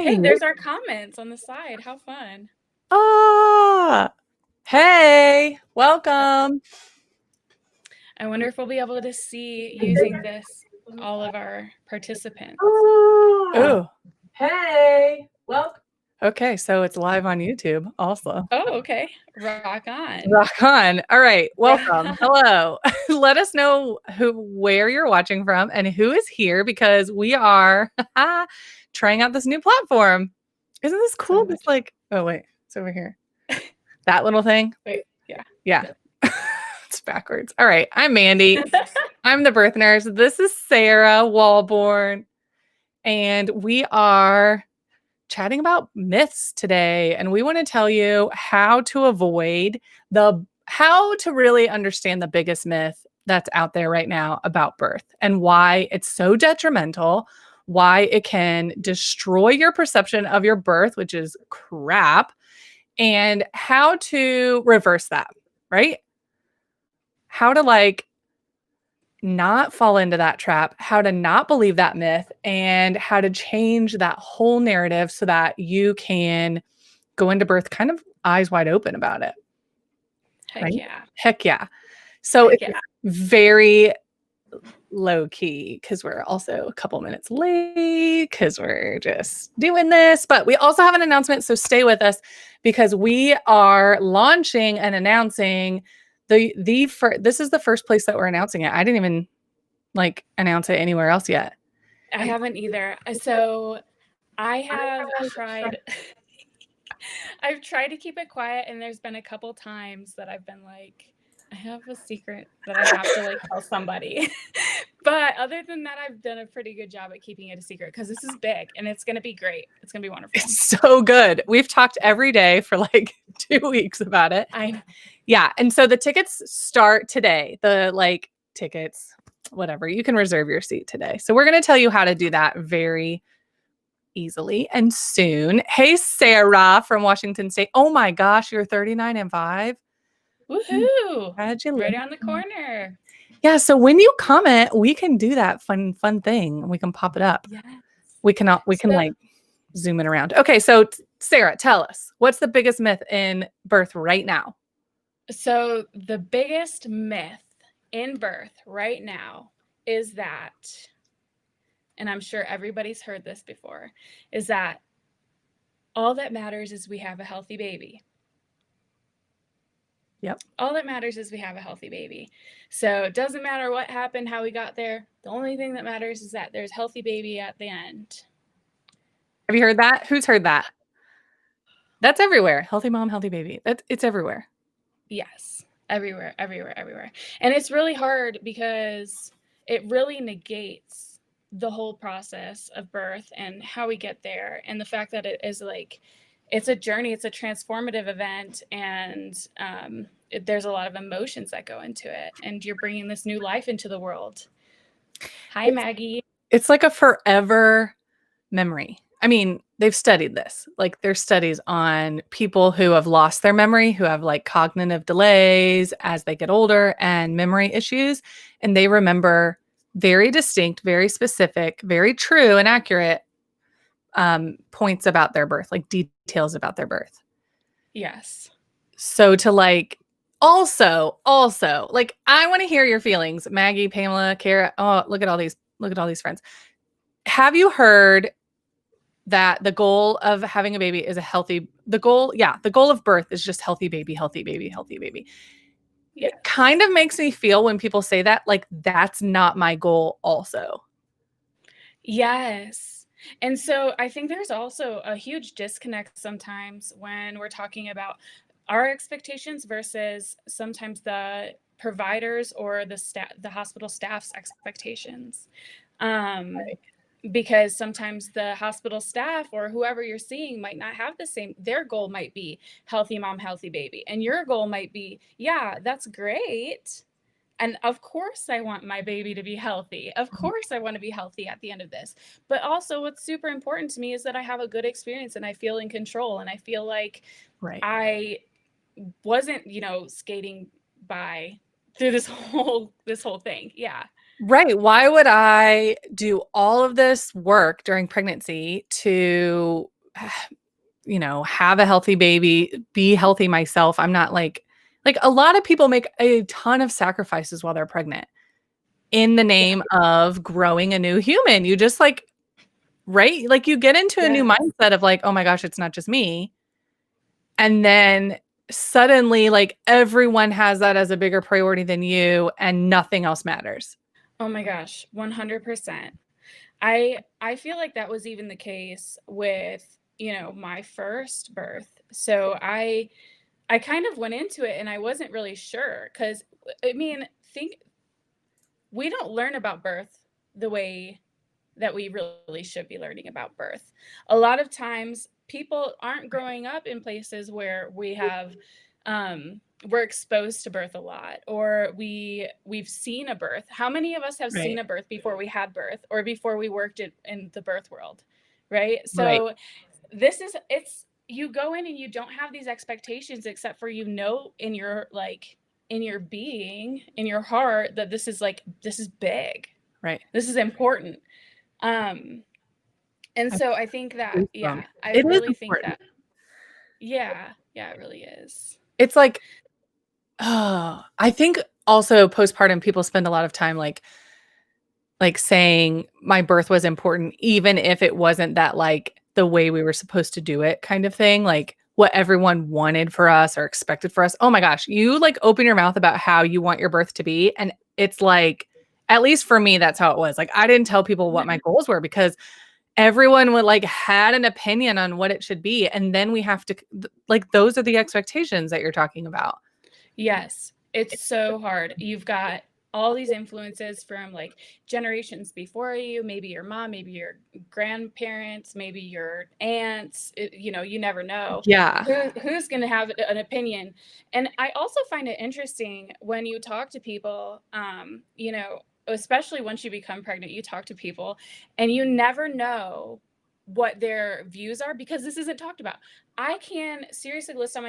Hey, there's our comments on the side. How fun. Ah, hey, welcome. I wonder if we'll be able to see using this all of our participants. Oh, hey, welcome. Okay, so it's live on YouTube also. Oh, okay. Rock on. Rock on. All right, welcome. Yeah. Hello. Let us know where you're watching from and who is here because we are trying out this new platform. Isn't this cool? So It's like, oh wait, it's over here. That little thing. wait, yeah. Yeah. It's backwards. All right. I'm Mandy. I'm the birth nurse. This is Sarah Walborn. And we are chatting about myths today. And we want to tell you how to avoid how to really understand the biggest myth that's out there right now about birth and why it's so detrimental, why it can destroy your perception of your birth, which is crap, and how to reverse that, right? How to not fall into that trap, how to not believe that myth, and how to change that whole narrative so that you can go into birth kind of eyes wide open about it. Heck Right? yeah. Heck yeah. So Heck it's yeah. very low key because we're also a couple minutes late because we're just doing this, but we also have an announcement. So stay with us because we are launching and announcing this is the first place that we're announcing it. I didn't even announce it anywhere else yet. I haven't either. So I have tried I've tried to keep it quiet, and there's been a couple times that I've been like, I have a secret that I have to tell somebody. But other than that, I've done a pretty good job at keeping it a secret because this is big and it's going to be great. It's going to be wonderful. It's so good. We've talked every day for 2 weeks about it. Yeah. And so the tickets start today. The tickets, whatever, you can reserve your seat today. So we're going to tell you how to do that very easily and soon. Hey, Sarah from Washington State. Oh my gosh, you're 39 and 5. Woohoo! Congratulations. Right on the corner. Yeah, so when you comment, we can do that fun thing. We can pop it up. Yes. We can zoom it around. Okay, so Sarah, tell us, what's the biggest myth in birth right now? So the biggest myth in birth right now is that, and I'm sure everybody's heard this before, is that all that matters is we have a healthy baby. Yep. All that matters is we have a healthy baby. So it doesn't matter what happened, how we got there. The only thing that matters is that there's a healthy baby at the end. Have you heard that? Who's heard that? That's everywhere. Healthy mom, healthy baby. It's everywhere. Yes, everywhere. And it's really hard because it really negates the whole process of birth and how we get there, and the fact that it is it's a journey, it's a transformative event, and there's a lot of emotions that go into it, and you're bringing this new life into the world. Hi, Maggie. It's like a forever memory. I mean, they've studied this. There's studies on people who have lost their memory, who have cognitive delays as they get older and memory issues, and they remember very distinct, very specific, very true and accurate points about their birth, details about their birth. Yes. So to also, I want to hear your feelings, Maggie, Pamela, Kara. Oh, look at all these friends. Have you heard that the goal of having a baby is the goal of birth is just healthy baby, healthy baby, healthy baby. Yes. It kind of makes me feel when people say that, that's not my goal also. Yes. And so I think there's also a huge disconnect sometimes when we're talking about our expectations versus sometimes the providers or the hospital staff's expectations. Right. Because sometimes the hospital staff or whoever you're seeing might not have the same, their goal might be healthy mom, healthy baby. And your goal might be, yeah, that's great. And of course I want my baby to be healthy. Of course I want to be healthy at the end of this. But also what's super important to me is that I have a good experience and I feel in control. And I feel like I wasn't, skating by through this whole thing. Yeah. Right. Why would I do all of this work during pregnancy to, have a healthy baby, be healthy myself? I'm not like a lot of people make a ton of sacrifices while they're pregnant in the Yeah. name of growing a new human. You just like, right? Like you get into a new Yes. mindset of like, oh my gosh, it's not just me. And then suddenly, like everyone has that as a bigger priority than you, and nothing else matters. Oh my gosh, 100%. I feel like that was even the case with, my first birth. So I kind of went into it and I wasn't really sure because I mean, think we don't learn about birth the way that we really should be learning about birth. A lot of times people aren't growing up in places where we're exposed to birth a lot, or we've seen a birth. How many of us have Right. seen a birth before we had birth or before we worked in the birth world, right? Right. So it's you go in and you don't have these expectations except for in your in your being, in your heart, that this is big. Right. This is important. Um, and I so I think that, goosebumps. yeah, I It is really think important. that, yeah, yeah, it really is. It's like, oh, I think also postpartum people spend a lot of time like saying my birth was important, even if it wasn't that like the way we were supposed to do it kind of thing, like what everyone wanted for us or expected for us. Oh my gosh, you like open your mouth about how you want your birth to be. And it's like, at least for me, that's how it was. Like I didn't tell people what my goals were because everyone would like had an opinion on what it should be. And then we have to like those are the expectations that you're talking about. Yes, it's so hard. You've got all these influences from like generations before you, maybe your mom, maybe your grandparents, maybe your aunts. You never know Yeah. who's going to have an opinion. And I also find it interesting when you talk to people, especially once you become pregnant, you talk to people and you never know what their views are because this isn't talked about. I can seriously list on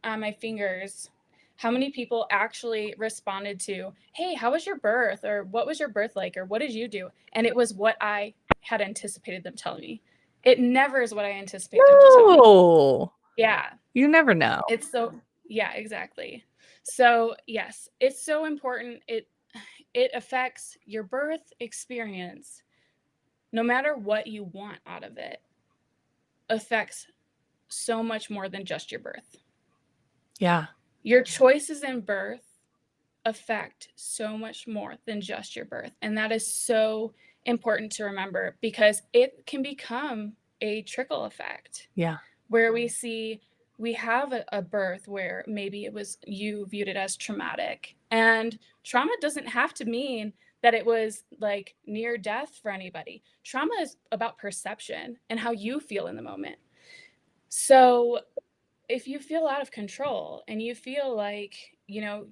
my fingers how many people actually responded to, "Hey, how was your birth?" or "What was your birth like?" or "What did you do?" And it was what I had anticipated them telling me. It never is what I anticipate them to tell me. No. Yeah. You never know. It's so yeah, exactly. So, yes, it's so important. It affects your birth experience. No matter what you want out of it, affects so much more than just your birth. Yeah. Your choices in birth affect so much more than just your birth. And that is so important to remember because it can become a trickle effect Yeah. where we have a birth where maybe it was you viewed it as traumatic. And trauma doesn't have to mean that it was like near death for anybody. Trauma is about perception and how you feel in the moment. So if you feel out of control and you feel like,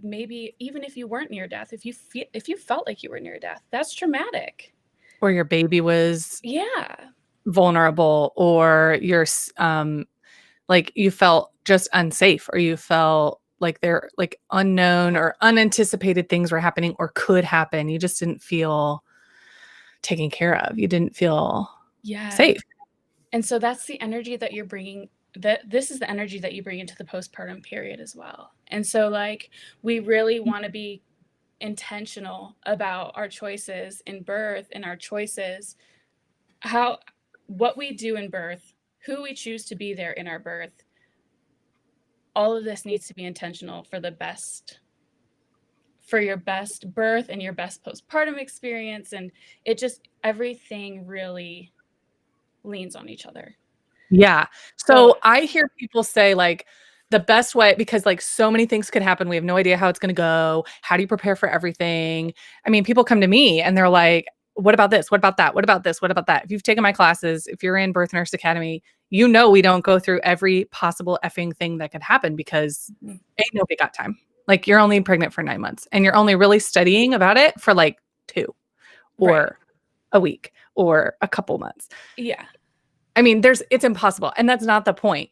maybe even if you weren't near death, if you felt like you were near death, that's traumatic. Or your baby was Yeah. vulnerable or like you felt just unsafe or you felt like there like unknown or unanticipated things were happening or could happen. You just didn't feel taken care of. You didn't feel Yeah. safe. And so that's the energy that you're bringing, that this is the energy that you bring into the postpartum period as well. And so like we really want to be intentional about our choices in birth and our choices, how what we do in birth, who we choose to be there in our birth. All of this needs to be intentional for your best birth and your best postpartum experience. And everything really leans on each other. Yeah. So So I hear people say like the best way because like so many things could happen. We have no idea how it's going to go. How do you prepare for everything? I mean, people come to me and they're like, what about this? What about that? What about this? What about that? If you've taken my classes, if you're in Birth Nurse Academy, we don't go through every possible effing thing that could happen because ain't nobody got time. Like you're only pregnant for 9 months and you're only really studying about it for like 2 right. or a week or a couple months. Yeah. I mean, it's impossible. And that's not the point.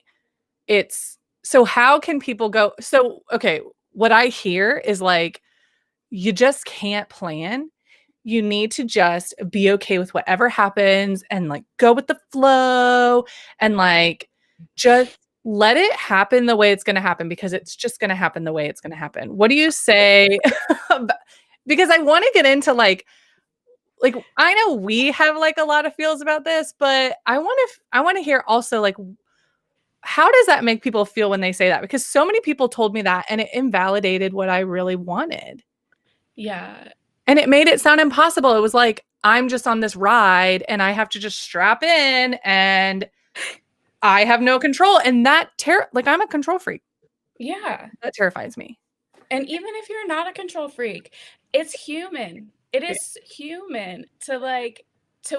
It's so how can people go? So, okay, what I hear is like, you just can't plan. you need to just be okay with whatever happens and like go with the flow and like just let it happen the way it's going to happen because it's just going to happen the way it's going to happen. What do you say? Because I want to get into like I know we have like a lot of feels about this, but I want to hear also like how does that make people feel when they say that? Because so many people told me that and it invalidated what I really wanted. Yeah. And it made it sound impossible. It was like, I'm just on this ride and I have to just strap in and I have no control. And like I'm a control freak. Yeah. That terrifies me. And even if you're not a control freak, it's human. It Yeah. is human to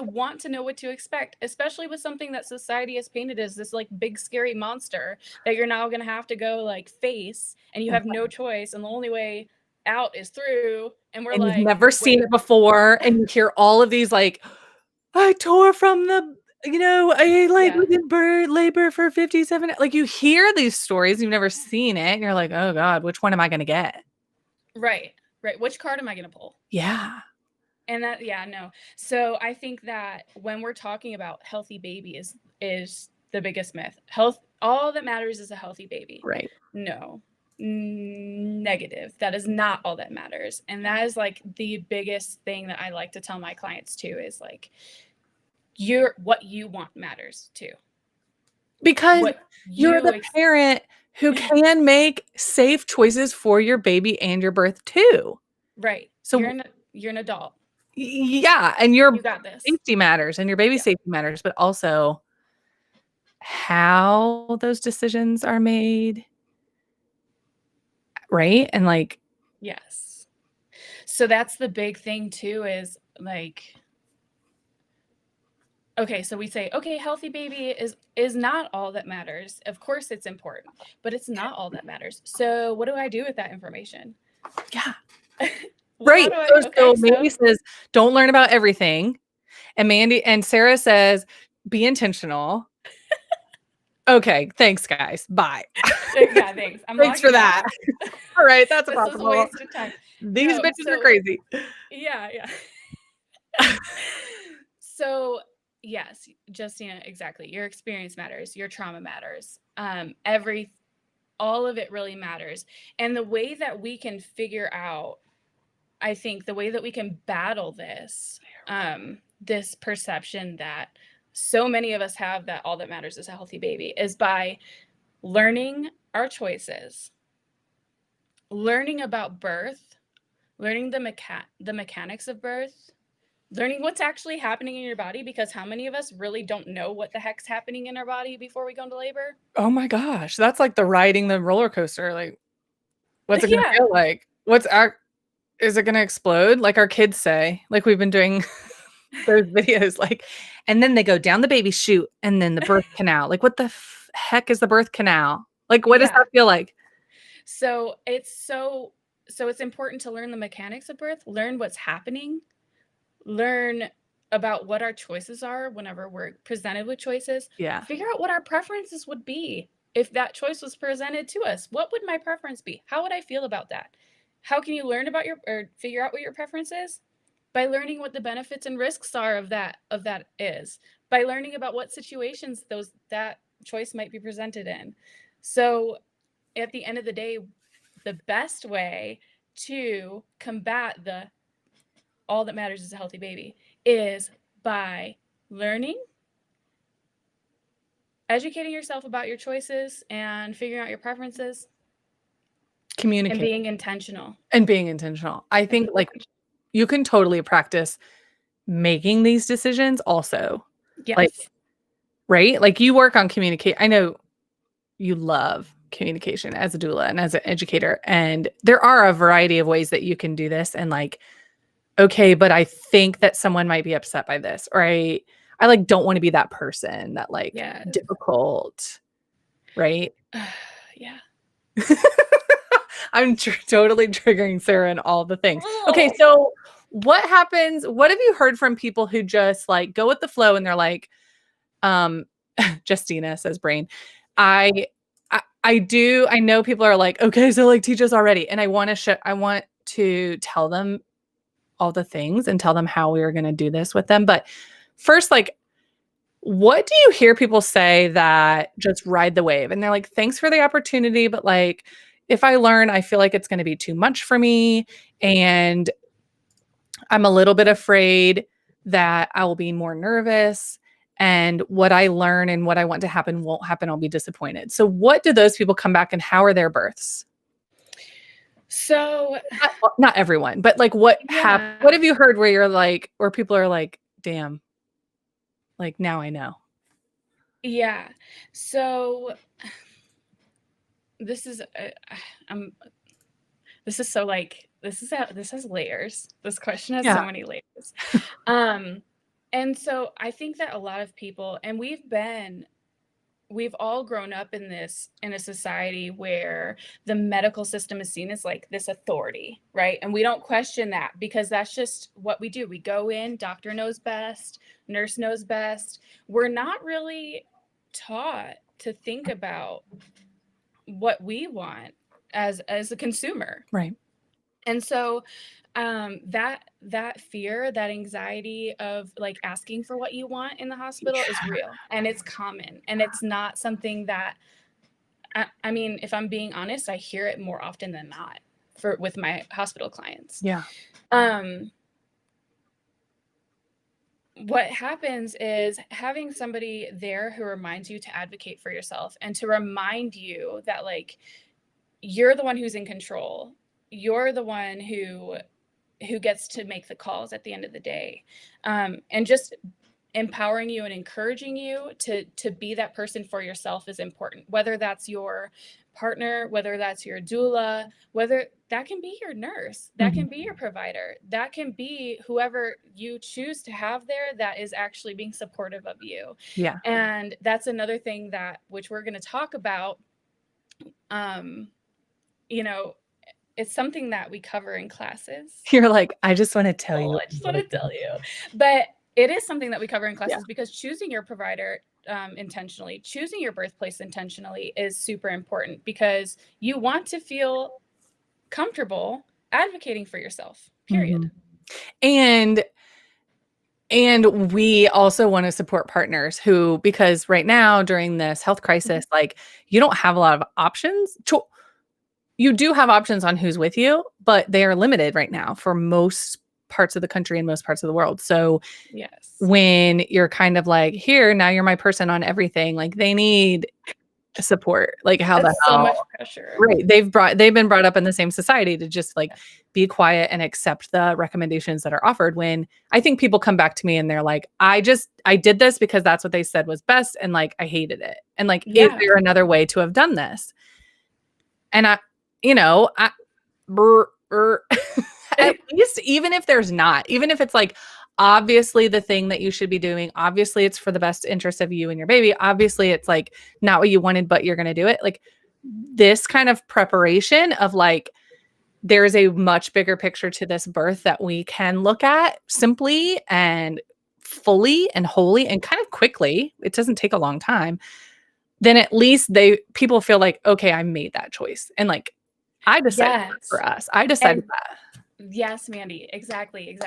want to know what to expect, especially with something that society has painted as this like big scary monster that you're now going to have to go like face and you have no choice and the only way out is through, and we're And you've like, never seen wait. it before. And you hear all of these like, I tore from I like Yeah. was in labor for 57. Like you hear these stories, you've never seen it, and you're like, oh God, which one am I gonna get? Right. Which card am I going to pull? Yeah. And that, yeah, no. So I think that when we're talking about healthy baby is the biggest myth. Health, all that matters is a healthy baby. Right. No. Negative. That is not all that matters. And that is like the biggest thing that I like to tell my clients too is like what you want matters too. Because What you're you the parent who can make safe choices for your baby and your birth too. right. So You're an adult. yeah, and your You got this. safety matters and your baby's Yeah. safety matters, but also how those decisions are made. Right? And like Yes. So that's the big thing too is like, okay, so we say, okay, healthy baby is not all that matters. Of course it's important, but it's not all that matters. So what do I do with that information? yeah. Well, Right. So Mandy says, don't learn about everything. And Sarah says, be intentional. Okay, thanks guys. Bye. Yeah, thanks. I'm Thanks for logging that. out. All right, that's This is a possible. waste of time. These No, bitches are so crazy. yeah. So yes, Justina, exactly. Your experience matters. Your trauma matters. All of it really matters. And the way that we can figure out, I think the way that we can battle this, this perception that so many of us have that all that matters is a healthy baby is by learning our choices, learning about birth, learning the mechanics of birth, learning what's actually happening in your body, because how many of us really don't know what the heck's happening in our body before we go into labor? Oh my gosh, that's like the riding the roller coaster. Like, what's it gonna Yeah. feel like? Is it gonna explode? Like our kids say, like we've been doing those videos, like, and then they go down the baby chute and then the birth canal. Like, what the heck is the birth canal? Like, what does Yeah. that feel like? So it's important to learn the mechanics of birth, learn what's happening, learn about what our choices are whenever we're presented with choices. Yeah. Figure out what our preferences would be if that choice was presented to us. What would my preference be? How would I feel about that? How can you learn about or figure out what your preference is? By learning what the benefits and risks are of that is. By learning about what situations that choice might be presented in. So at the end of the day, the best way to combat the all that matters is a healthy baby is by learning, educating yourself about your choices and figuring out your preferences, and Communicate being intentional. and being intentional. I think like you can totally practice making these decisions also. Like, Yes. right? Like you work on communicate. I know you love communication as a doula and as an educator. And there are a variety of ways that you can do this. And like, okay, but I think that someone might be upset by this, or I like don't want to be that person that like Yeah. difficult, right? Yeah. I'm totally triggering Sarah and all the things. Okay, so what happens? What have you heard from people who just like go with the flow and they're like, Justina says brain. I know people are like, okay, so like teach us already. And I want to tell them all the things and tell them how we were going to do this with them. But first, like, what do you hear people say that just ride the wave? And they're like, thanks for the opportunity, but like, if I learn, I feel like it's going to be too much for me. And I'm a little bit afraid that I will be more nervous. And what I learn and what I want to happen won't happen. I'll be disappointed. So, what do those people come back and how are their births? So, Not everyone, but like what yeah. what have you heard where you're like, where people are like, damn, like now I know. Yeah. So this is this is so like this has layers. This question has so many layers. And so I think that a lot of people, and we've all grown up in a society where the medical system is seen as like this authority, right? And we don't question that because that's just what we do. We go in, doctor knows best, nurse knows best. We're not really taught to think about what we want as a consumer. Right. And so that fear, that anxiety of like asking for what you want in the hospital is real, and it's common, and it's not something that I mean, if I'm being honest, I hear it more often than not with my hospital clients. Yeah. What happens is having somebody there who reminds you to advocate for yourself and to remind you that like you're the one who's in control. You're the one who gets to make the calls at the end of the day, and just empowering you and encouraging you to be that person for yourself is important, whether that's your partner, whether that's your doula, whether that can be your nurse, that can be your provider, that can be whoever you choose to have there that is actually being supportive of you. Yeah. And that's another thing that, which we're going to talk about, you know, it's something that we cover in classes. You're like, I just want to tell you. I just want to tell you. But it is something that we cover in classes because choosing your provider intentionally, choosing your birthplace intentionally is super important because you want to feel comfortable advocating for yourself, period. And we also want to support partners who, because right now during this health crisis, like you don't have a lot of options. You do have options on who's with you, but they are limited right now for most parts of the country and most parts of the world. So yes, when you're kind of like, here, now you're my person on everything, like they need support. Like how that's the hell? So much pressure. Right. They've been brought up in the same society to just like be quiet and accept the recommendations that are offered. When I think people come back to me and they're like, I did this because that's what they said was best. And like, I hated it. And like, is there another way to have done this? And at least, even if there's not, even if it's like, obviously the thing that you should be doing, obviously it's for the best interest of you and your baby. Obviously it's like not what you wanted, but you're going to do it. Like this kind of preparation of like, there's a much bigger picture to this birth that we can look at simply and fully and wholly and kind of quickly. It doesn't take a long time. Then at least people feel like, okay, I made that choice. And like, I decided for us. I decided that. Yes, Mandy, exactly.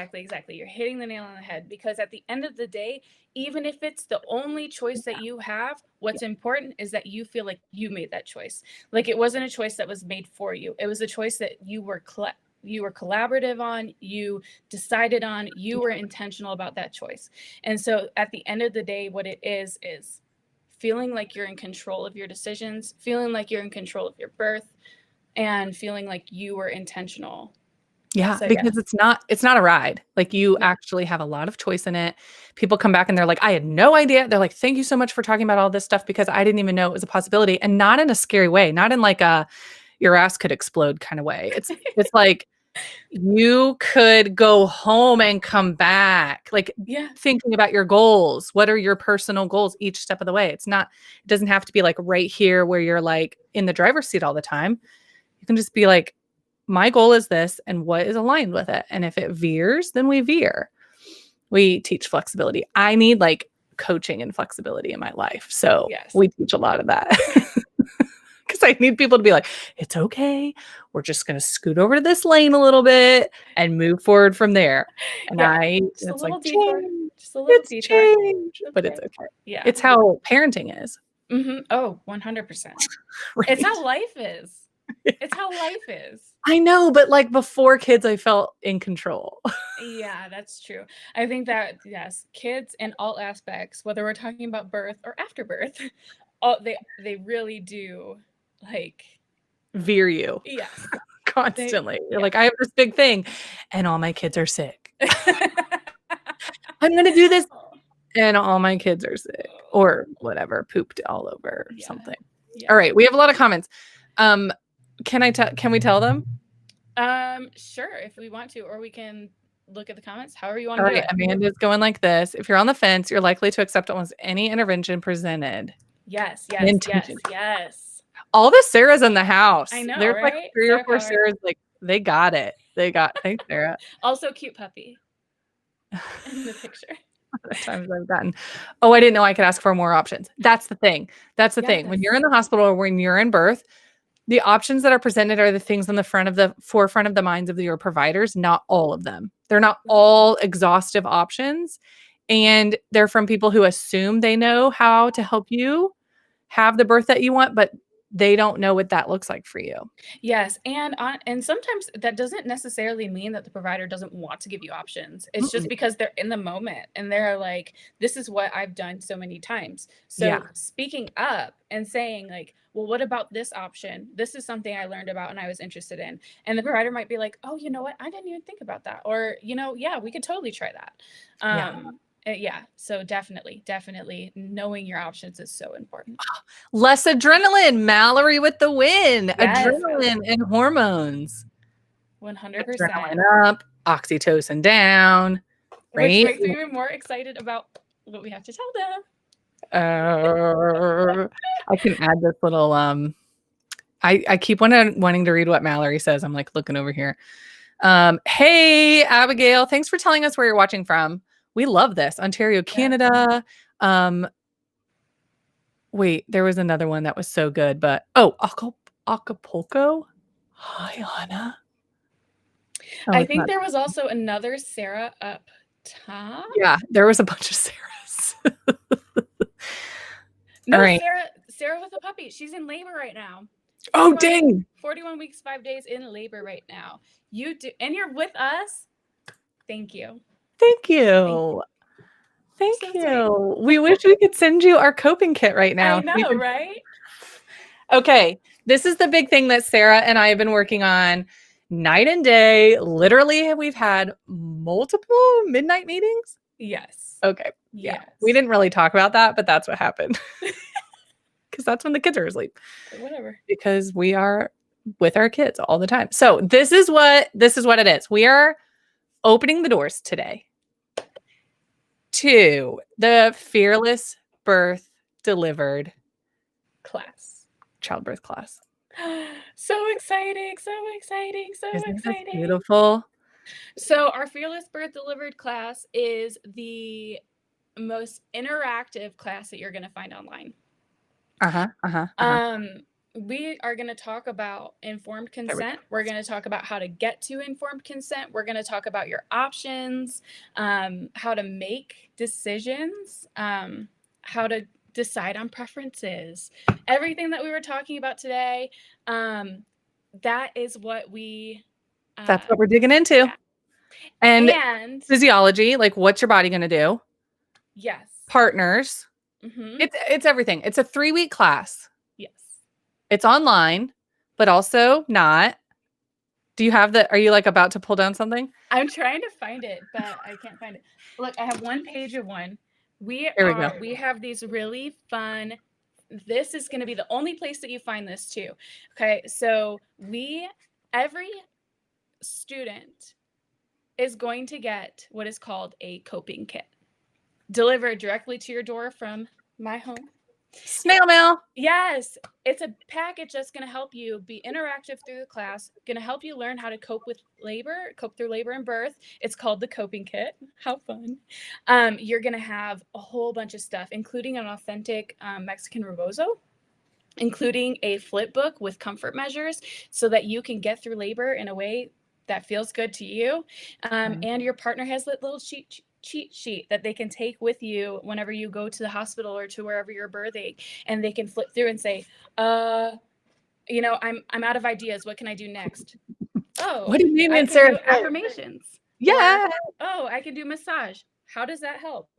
You're hitting the nail on the head because at the end of the day, even if it's the only choice that you have, what's important is that you feel like you made that choice. Like it wasn't a choice that was made for you. It was a choice that you were collaborative on, you decided on, you were intentional about that choice. And so at the end of the day, what it is feeling like you're in control of your decisions, feeling like you're in control of your birth, and feeling like you were intentional. Yeah, so, because it's not a ride. Like you actually have a lot of choice in it. People come back and they're like, I had no idea. They're like, thank you so much for talking about all this stuff because I didn't even know it was a possibility, and not in a scary way, not in like a your ass could explode kind of way. It's like you could go home and come back. Like thinking about your goals. What are your personal goals each step of the way? It doesn't have to be like right here where you're like in the driver's seat all the time. You can just be like, my goal is this and what is aligned with it. And if it veers, then we veer. We teach flexibility. I need like coaching and flexibility in my life. So we teach a lot of that. Because I need people to be like, it's okay. We're just going to scoot over to this lane a little bit and move forward from there. And Yeah, just a it's like, little detour, change. just a little It's detour. change. It's But okay. it's okay. Yeah. It's how parenting is. Oh, 100%. It's Right. how life is. It's how life is. I know, but like before kids, I felt in control. Yeah, that's true. I think that, yes, kids in all aspects, whether we're talking about birth or after birth, they really do, like, Veer you yes. constantly. You're Yeah. like, I have this big thing and all my kids are sick. I'm going to do this and all my kids are sick or whatever, pooped all over Yeah. something. Yeah. All right, we have a lot of comments. Can we tell them? Sure, if we want to, or we can look at the comments, however you All want to do right, it. Amanda's going like this. If you're on the fence, you're likely to accept almost any intervention presented. Yes. All the Sarahs in the house. I know, There's like right? 3 or 4 Sarah power. Sarahs, like they got it. Thanks, Sarah. Also cute puppy in the picture. The times I've gotten. Oh, I didn't know I could ask for more options. That's the thing. That's the thing. When Yes. you're in the hospital or when you're in birth, the options that are presented are the things on the forefront of the minds of your providers, not all of them. They're not all exhaustive options. And they're from people who assume they know how to help you have the birth that you want, but they don't know what that looks like for you. Yes, and sometimes that doesn't necessarily mean that the provider doesn't want to give you options. It's just because they're in the moment and they're like, this is what I've done so many times. So speaking up and saying like, well, what about this option? This is something I learned about and I was interested in. And the provider might be like, oh, you know what? I didn't even think about that. Or, yeah, we could totally try that. Yeah, so definitely knowing your options is so important. Less adrenaline, Mallory with the win. Yes. Adrenaline and hormones. 100%. Adrenaline up, oxytocin down. Right? Which makes me even more excited about what we have to tell them. I can add this little I keep wanting to read what Mallory says. I'm like looking over here. Hey Abigail, thanks for telling us where you're watching from. We love this. Ontario, Canada. Wait, there was another one that was so good, but Acapulco. Hi, Anna. Oh, I think there was also another Sarah up top. Yeah, there was a bunch of Sarahs. No, right. Sarah with a puppy. She's in labor right now. Oh, dang. 41 weeks, 5 days in labor right now. You do, and you're with us. Thank you. Thank you. Thank you. We wish we could send you our coping kit right now. I know, right? Okay. This is the big thing that Sarah and I have been working on night and day. Literally, we've had multiple midnight meetings. Yes. Okay. Yeah. Yes. We didn't really talk about that, but that's what happened. Because that's when the kids are asleep. Whatever. Because we are with our kids all the time. So this is what it is. We are opening the doors today to the Fearless Birth Delivered class, childbirth class. So exciting. Isn't that beautiful? So our Fearless Birth Delivered class is the most interactive class that you're going to find online. We are going to talk about informed consent. We're going to talk about how to get to informed consent. We're going to talk about your options, how to make decisions, how to decide on preferences, everything that we were talking about today. That is what that's what we're digging into. Yeah. And physiology, like what's your body going to do? Yes. Partners. It's everything. It's a 3-week class. Yes. It's online, but also not. Do you have are you like about to pull down something? I'm trying to find it, but I can't find it. Look, I have one page of one. We have these really fun. This is going to be the only place that you find this too. Okay. So every student is going to get what is called a coping kit delivered directly to your door from my home. Snail mail. Yes. It's a package that's going to help you be interactive through the class, going to help you learn how to cope through labor and birth. It's called the coping kit. How fun. You're going to have a whole bunch of stuff, including an authentic Mexican rebozo. including a flip book with comfort measures so that you can get through labor in a way that feels good to you. And your partner has that little cheat sheet that they can take with you whenever you go to the hospital or to wherever you're birthing, and they can flip through and say, I'm out of ideas. What can I do next? What Oh, do you mean I in can do Sarah? affirmations. Or, Yeah. oh, I can do massage. How does that help?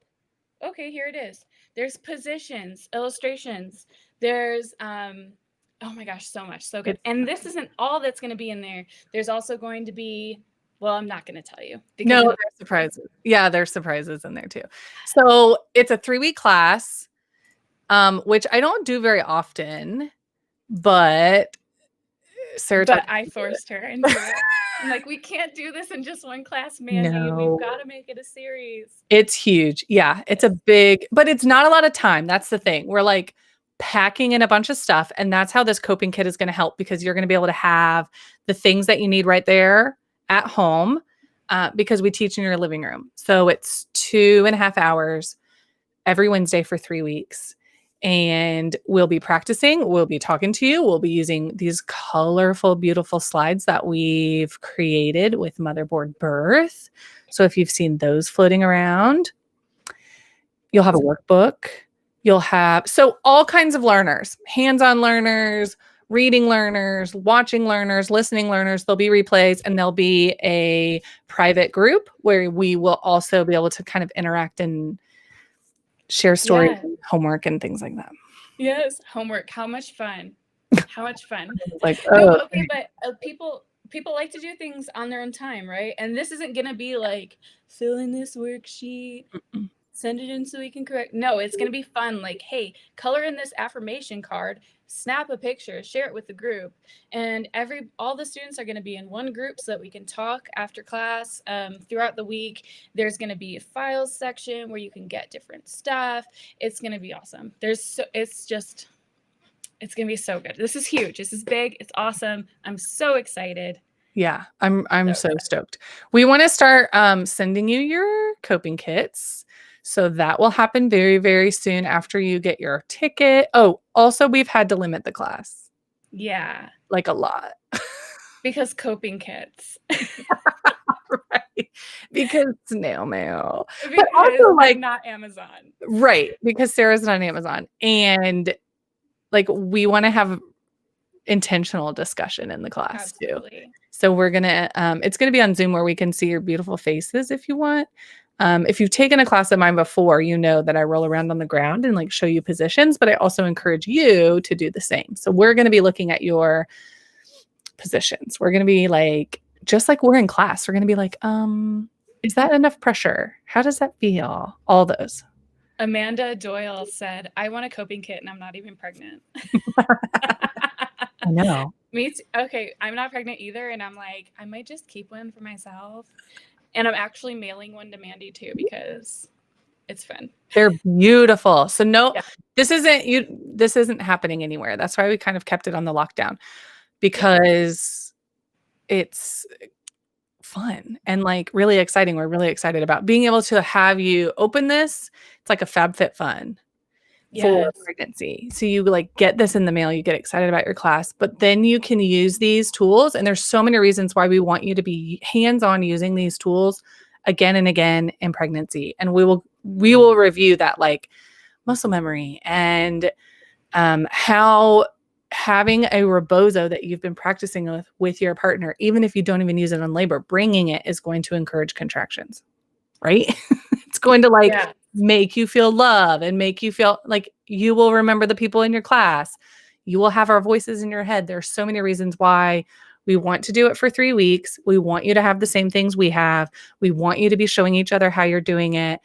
Okay, here it is. There's positions, illustrations. There's oh my gosh, so much, so good. It's And this isn't all that's going to be in there. There's also going to be, well, I'm not going to tell you because no, it'll there's surprises. Yeah, there's surprises in there too. So it's a 3-week class, which I don't do very often, but Sarah but talked I me into forced her into it. I'm like, we can't do this in just one class, Mandy. We've No, got to make it a series. it's huge. Yeah, it's a Yes. big, but it's not a lot of time. That's the thing. We're like packing in a bunch of stuff, and that's how this coping kit is going to help because you're going to be able to have the things that you need right there at home because we teach in your living room. So it's 2.5 hours every Wednesday for 3 weeks. And we'll be practicing, we'll be talking to you, we'll be using these colorful, beautiful slides that we've created with Motherboard Birth. So if you've seen those floating around, you'll have a workbook. You'll have so all kinds of learners, hands-on learners, reading learners, watching learners, listening learners. There'll be replays and there'll be a private group where we will also be able to kind of interact and share stories, Yeah. and homework, and things like that. Yes. Homework. How much fun. How much fun. It's like, No, oh, but okay, but people like to do things on their own time, right? And this isn't gonna be like fill in this worksheet, mm-mm. send it in so we can correct. No, it's gonna be fun. Like, hey, color in this affirmation card, snap a picture, share it with the group, and all the students are gonna be in one group so that we can talk after class. Throughout the week, there's gonna be a files section where you can get different stuff. It's gonna be awesome. It's gonna be so good. This is huge. This is big. It's awesome. I'm so excited. Yeah, I'm So so stoked. We want to start sending you your coping kits. So that will happen very, very soon after you get your ticket. Oh, also we've had to limit the class yeah, like a lot. because coping kits. Right. Because snail mail. But Because also I'm like not Amazon. right, because Sarah's not on Amazon and like we want to have intentional discussion in the class too. Absolutely. So we're gonna it's gonna be on Zoom where we can see your beautiful faces if you want. If you've taken a class of mine before, you know that I roll around on the ground and like show you positions, but I also encourage you to do the same. So we're gonna be looking at your positions. We're gonna be like, just like we're in class, we're gonna be like, is that enough pressure? How does that feel? All those. Amanda Doyle said, I want a coping kit and I'm not even pregnant. I know. Me too. Okay, I'm not pregnant either. And I'm like, I might just keep one for myself. And I'm actually mailing one to Mandy too because it's fun. They're beautiful. So no, Yeah. this isn't happening anywhere. That's why we kind of kept it on the lockdown Yeah. because it's fun and like really exciting. We're really excited about being able to have you open this. It's like a FabFitFun for Yes. pregnancy. So you like get this in the mail, you get excited about your class, but then you can use these tools. And there's so many reasons why we want you to be hands-on using these tools again and again in pregnancy. And we will review that like muscle memory and how having a rebozo that you've been practicing with your partner, even if you don't even use it on labor, bringing it is going to encourage contractions, right? It's going to like Yeah. make you feel love and make you feel like you will remember the people in your class. You will have our voices in your head. There's so many reasons why we want to do it for 3 weeks. We want you to have the same things we have. We want you to be showing each other how you're doing it.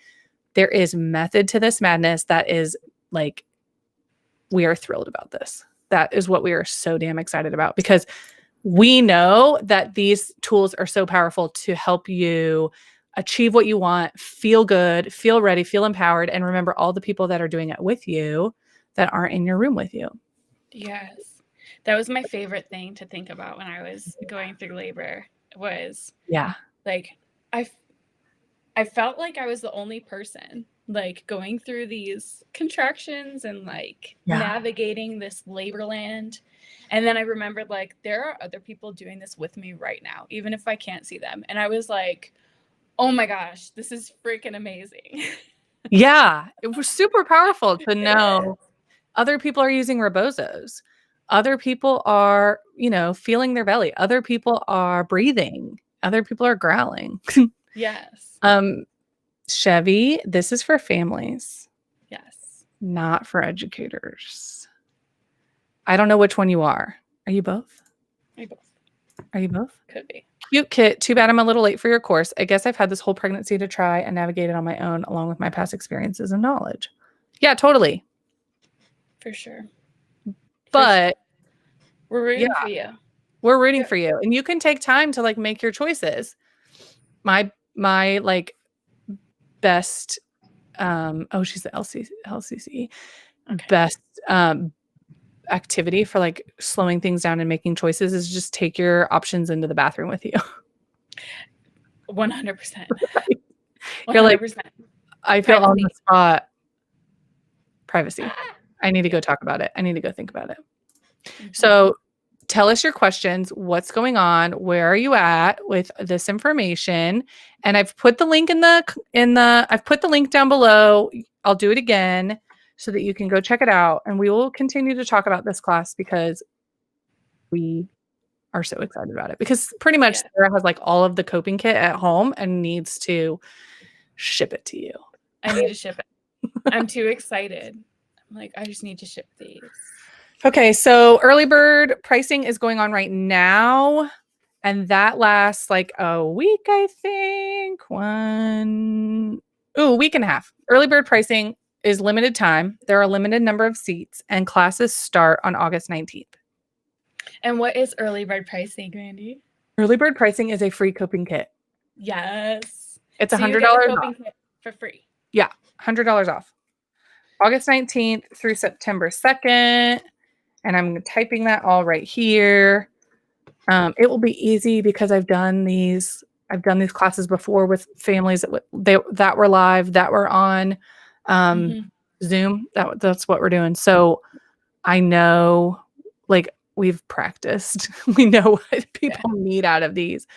There is method to this madness that is like, we are thrilled about this. That is what we are so damn excited about because we know that these tools are so powerful to help you achieve what you want, feel good, feel ready, feel empowered, and remember all the people that are doing it with you that aren't in your room with you. Yes. That was my favorite thing to think about when I was going through labor was Yeah. like I felt like I was the only person like going through these contractions and like navigating this labor land. And then I remembered like there are other people doing this with me right now, even if I can't see them. And I was like, oh my gosh, this is freaking amazing. Yeah, it was super powerful to know other people are using rebozos. Other people are, feeling their belly. Other people are breathing. Other people are growling. Yes. Chevy, this is for families. Yes. Not for educators. I don't know which one you are. Are you both? Are you both? Could be. Cute kit. Too bad I'm a little late for your course. I guess I've had this whole pregnancy to try and navigate it on my own, along with my past experiences and knowledge. Yeah, totally. For sure. But we're rooting for you. We're rooting for you. And you can take time to like make your choices. My like best she's the LCC. Okay. Best activity for like slowing things down and making choices is just take your options into the bathroom with you. 100%. You're like, I feel on the spot. Privacy. I need to go talk about it. I need to go think about it. Mm-hmm. So tell us your questions. What's going on? Where are you at with this information? And I've put the link I've put the link down below. I'll do it again so that you can go check it out. And we will continue to talk about this class because we are so excited about it. Because pretty much Sarah has like all of the coping kit at home and needs to ship it to you. I need to ship it. I'm too excited. I'm like, I just need to ship these. Okay, so early bird pricing is going on right now, and that lasts like a week, I think. A week and a half. Early bird pricing is limited time. There are a limited number of seats, and classes start on August 19th. And what is early bird pricing, Randy? Early bird pricing is a free coping kit. Yes. It's $100 off. Kit for free. Yeah, $100 off. August 19th through September 2nd. And I'm typing that all right here. It will be easy because I've done these classes before with families that were live, that were on Zoom. That's what we're doing. So I know, like, we've practiced. We know what people need out of these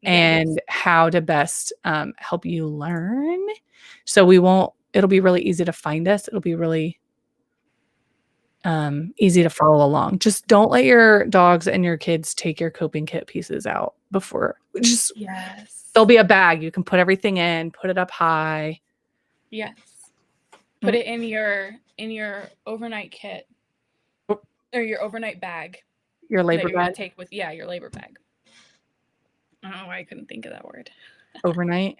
and how to best help you learn. So it'll be really easy to find us. It'll be really easy to follow along. Just don't let your dogs and your kids take your coping kit pieces out before. There'll be a bag. You can put everything in, put it up high. Yes. Put it in your overnight kit or your overnight bag. Your labor bag? Take with, your labor bag. I don't know why I couldn't think of that word. Overnight?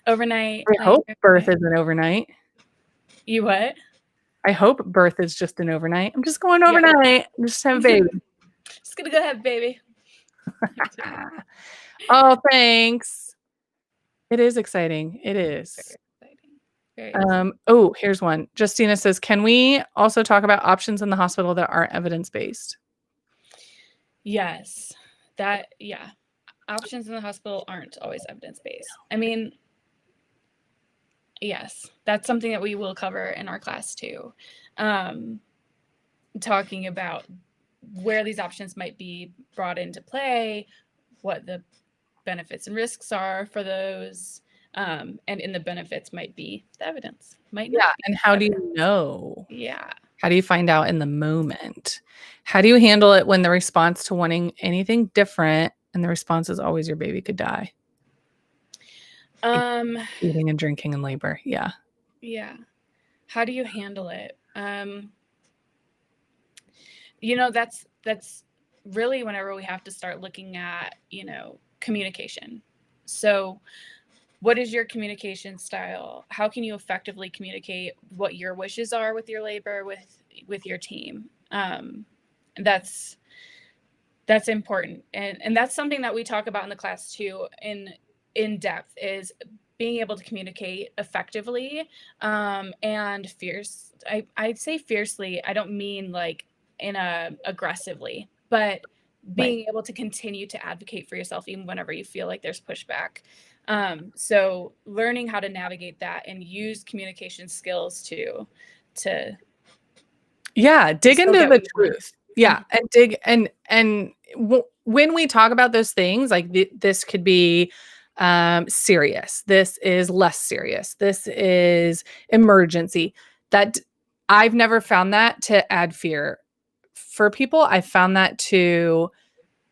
Overnight. I hope birth is an overnight. You what? I hope birth is just an overnight. I'm just going overnight. Just have a baby. Just gonna go have a baby. Oh, thanks. It is exciting. It is. Very exciting. Here's one. Justina says, can we also talk about options in the hospital that aren't evidence-based? Yes. Options in the hospital aren't always evidence-based. I mean, yes, that's something that we will cover in our class too. Talking about where these options might be brought into play, what the benefits and risks are for those, and in the benefits might be the evidence. And how do you know? Yeah. How do you find out in the moment? How do you handle it when the response to wanting anything different and the response is always your baby could die? Eating and drinking in labor. Yeah. Yeah. How do you handle it? That's really whenever we have to start looking at, communication. So what is your communication style? How can you effectively communicate what your wishes are with your labor, with your team? That's important. And that's something that we talk about in the class too, in depth, is being able to communicate effectively, and fierce. I'd say fiercely. I don't mean like in a aggressively, but being able to continue to advocate for yourself even whenever you feel like there's pushback. So learning how to navigate that and use communication skills to dig still into get the what you want. truth. Yeah, and dig and when we talk about those things, like this could be serious. This is less serious. This is emergency. That I've never found that to add fear for people. I found that to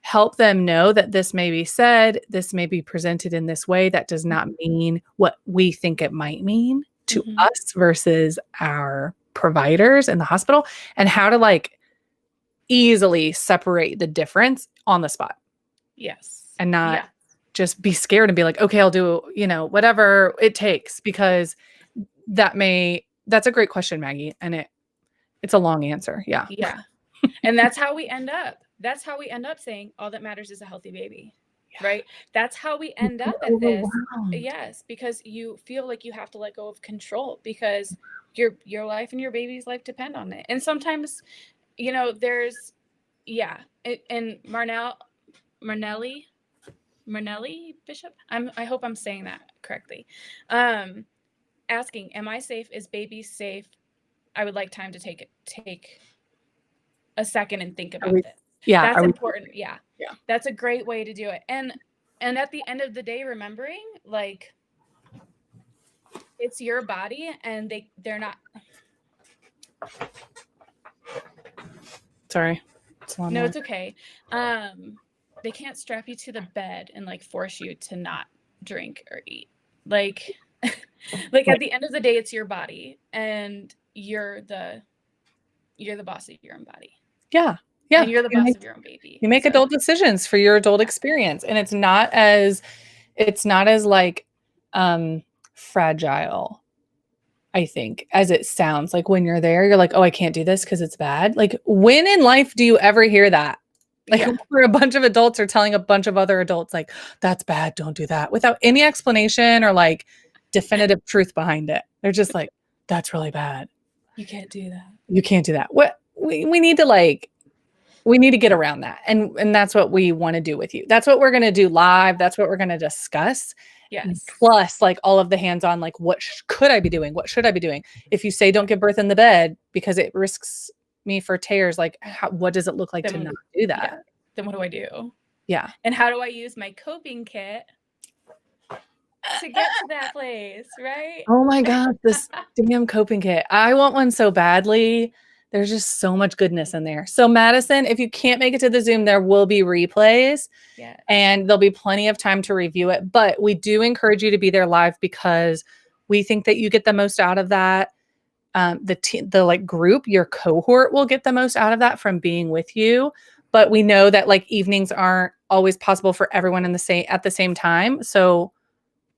help them know that this may be said, this may be presented in this way. That does not mean what we think it might mean to Mhm. us versus our providers in the hospital, and how to like easily separate the difference on the spot Yes. and not Yeah. just be scared and be like, okay, I'll do, whatever it takes, because that's a great question, Maggie. And it's a long answer. Yeah. Yeah. And that's how we end up. That's how we end up saying all that matters is a healthy baby. Yeah. Right? That's how we You end get up at this. overwhelmed. Yes, because you feel like you have to let go of control because your life and your baby's life depend on it. And sometimes, there's and Marnelli Bishop. I hope I'm saying that correctly. Asking, am I safe? Is baby safe? I would like time to take a second and think Are about we, this. yeah. That's Are we, important. Yeah. yeah. That's a great way to do it. And at the end of the day, remembering like it's your body and they're not. Sorry. No, it's okay. They can't strap you to the bed and like force you to not drink or eat. Like like at the end of the day, it's your body and you're the boss of your own body. Yeah. Yeah. And you're the boss of your own baby. You make So adult decisions for your adult experience. And it's not as like fragile, I think, as it sounds. Like when you're there, you're like, oh, I can't do this because it's bad. Like, when in life do you ever hear that? Like, yeah. where a bunch of adults are telling a bunch of other adults, like, that's bad, don't do that, without any explanation or like definitive truth behind it. They're just like, that's really bad. You can't do that. You can't do that. What we need to like we need to get around that. And that's what we want to do with you. That's what we're going to do live. That's what we're going to discuss. Yes. Plus, like, all of the hands-on, like, what could I be doing? What should I be doing? If you say don't give birth in the bed because it risks me for tears, like, what does it look like to not do that? Yeah. Then what do I do? Yeah. And how do I use my coping kit to get to that place, right? Oh my God, this damn coping kit. I want one so badly. There's just so much goodness in there. So Madison, if you can't make it to the Zoom, there will be replays. Yeah. And there'll be plenty of time to review it. But we do encourage you to be there live because we think that you get the most out of that. The like group, your cohort will get the most out of that from being with you. But we know that like evenings aren't always possible for everyone at the same time. So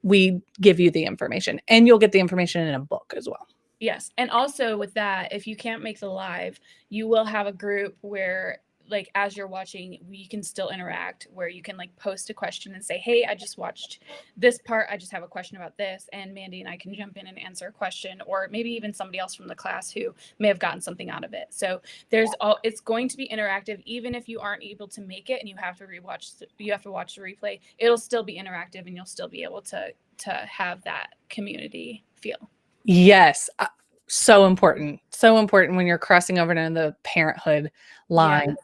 we give you the information, and you'll get the information in a book as well. Yes. And also with that, if you can't make the live, you will have a group where like as you're watching, we can still interact where you can like post a question and say, hey, I just watched this part. I just have a question about this. And Mandy and I can jump in and answer a question, or maybe even somebody else from the class who may have gotten something out of it. So it's going to be interactive, even if you aren't able to make it and you have to watch the replay, it'll still be interactive and you'll still be able to have that community feel. Yes. So important. So important when you're crossing over into the parenthood line.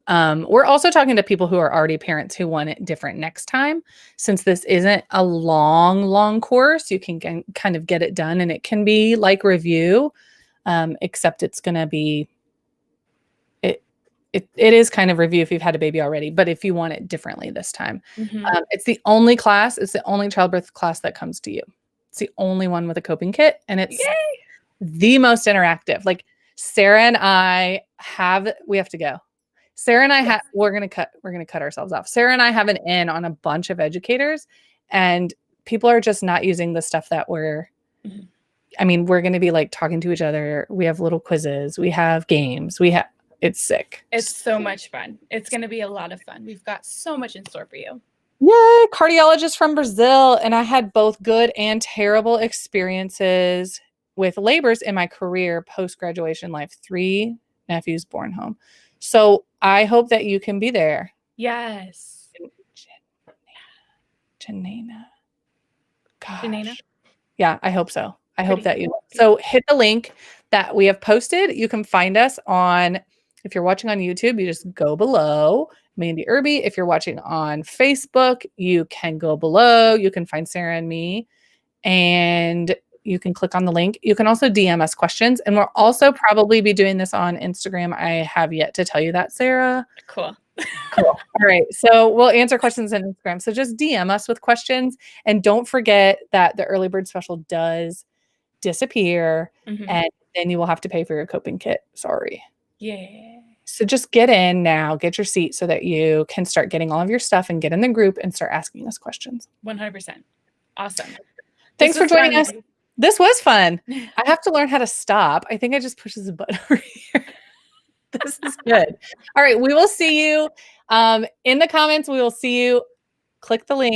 Yeah. We're also talking to people who are already parents who want it different next time. Since this isn't a long course, you can kind of get it done, and it can be like review, except it's going to be, it is kind of review if you've had a baby already, but if you want it differently this time. It's the only childbirth class that comes to you. It's the only one with a coping kit, and it's the most interactive. Like, Sarah and I we have to go. Sarah and I we're going to cut ourselves off. Sarah and I have an in on a bunch of educators, and people are just not using the stuff that we're going to be like talking to each other. We have little quizzes, we have games, it's sick. It's so much fun. It's going to be a lot of fun. We've got so much in store for you. Yay, cardiologist from Brazil. And I had both good and terrible experiences with labors in my career post-graduation life. 3 nephews born home. So I hope that you can be there. Yes. Janina. Janina? Gosh. Yeah, I hope so. I hope Pretty. that you. So hit the link that we have posted. You can find us on, if you're watching on YouTube, you just go below Mandy Irby. If you're watching on Facebook, you can go below. You can find Sarah and me, and you can click on the link. You can also DM us questions, and we'll also probably be doing this on Instagram. I have yet to tell you that, Sarah. Cool. Cool. All right. So we'll answer questions on Instagram. So just DM us with questions. And don't forget that the early bird special does disappear. Mhm. And then you will have to pay for your coping kit. Sorry. Yeah. So just get in now, get your seat so that you can start getting all of your stuff and get in the group and start asking us questions. 100%. Awesome. Thanks for joining us. Fun. This was fun. I have to learn how to stop. I think I just pushes the button over here. This is good. All right. We will see you in the comments. We will see you. Click the link.